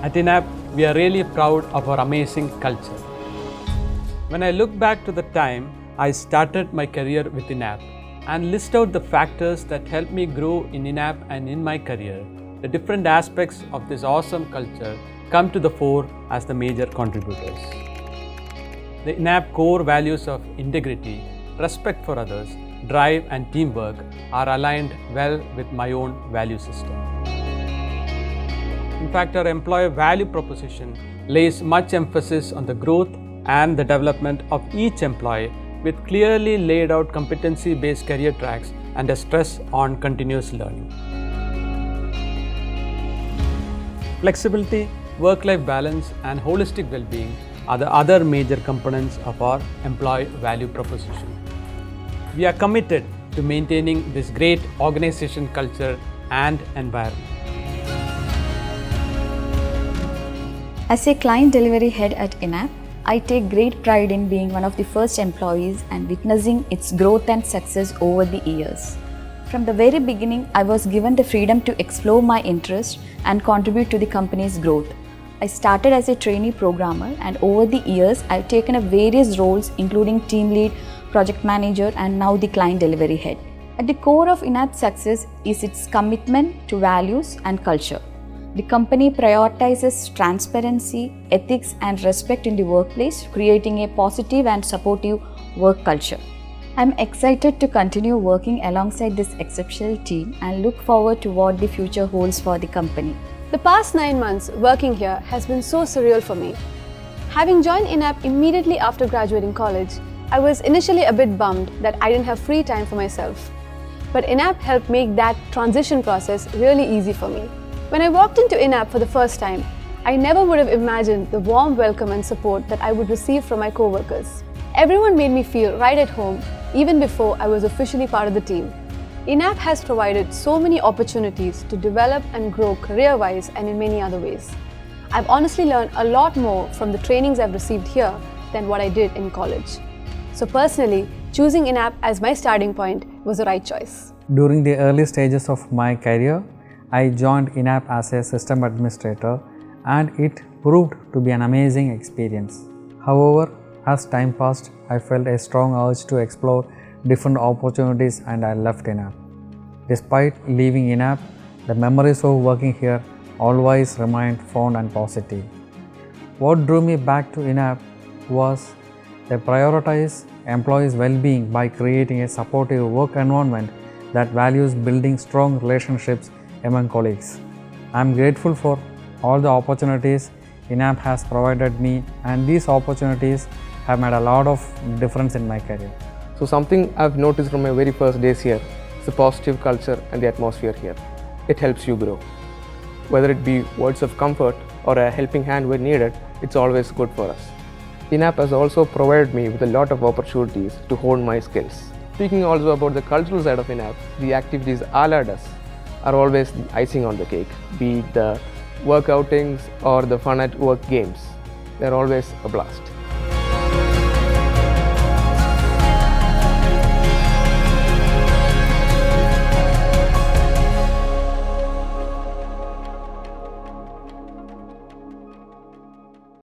At InApp, we are really proud of our amazing culture. When I look back to the time I started my career with InApp and list out the factors that helped me grow in InApp and in my career, the different aspects of this awesome culture come to the fore as the major contributors. The InApp core values of integrity, respect for others, drive and teamwork are aligned well with my own value system. In fact, our employer value proposition lays much emphasis on the growth and the development of each employee with clearly laid out competency-based career tracks and a stress on continuous learning. Flexibility, work-life balance and holistic well-being are the other major components of our employee value proposition. We are committed to maintaining this great organization culture and environment. As a client delivery head at InApp, I take great pride in being one of the first employees and witnessing its growth and success over the years. From the very beginning, I was given the freedom to explore my interests and contribute to the company's growth. I started as a trainee programmer, and over the years, I've taken up various roles including team lead, project manager, and now the client delivery head. At the core of InApp's success is its commitment to values and culture. The company prioritizes transparency, ethics, and respect in the workplace, creating a positive and supportive work culture. I'm excited to continue working alongside this exceptional team and look forward to what the future holds for the company. The past 9 months working here has been so surreal for me. Having joined InApp immediately after graduating college, I was initially a bit bummed that I didn't have free time for myself. But InApp helped make that transition process really easy for me. When I walked into InApp for the first time, I never would have imagined the warm welcome and support that I would receive from my co-workers. Everyone made me feel right at home, even before I was officially part of the team. InApp has provided so many opportunities to develop and grow career-wise and in many other ways. I've honestly learned a lot more from the trainings I've received here than what I did in college. So personally, choosing InApp as my starting point was the right choice. During the early stages of my career, I joined InApp as a system administrator, and it proved to be an amazing experience. However, as time passed, I felt a strong urge to explore different opportunities and I left InApp. Despite leaving InApp, the memories of working here always remained fond and positive. What drew me back to InApp was they prioritize employees' well-being by creating a supportive work environment that values building strong relationships among colleagues. I am grateful for all the opportunities InApp has provided me, and these opportunities have made a lot of difference in my career. So something I've noticed from my very first days here is the positive culture and the atmosphere here. It helps you grow. Whether it be words of comfort or a helping hand when needed, it's always good for us. InApp has also provided me with a lot of opportunities to hone my skills. Speaking also about the cultural side of InApp, the activities allowed us are always the icing on the cake, be it the work outings or the fun at work games. They're always a blast.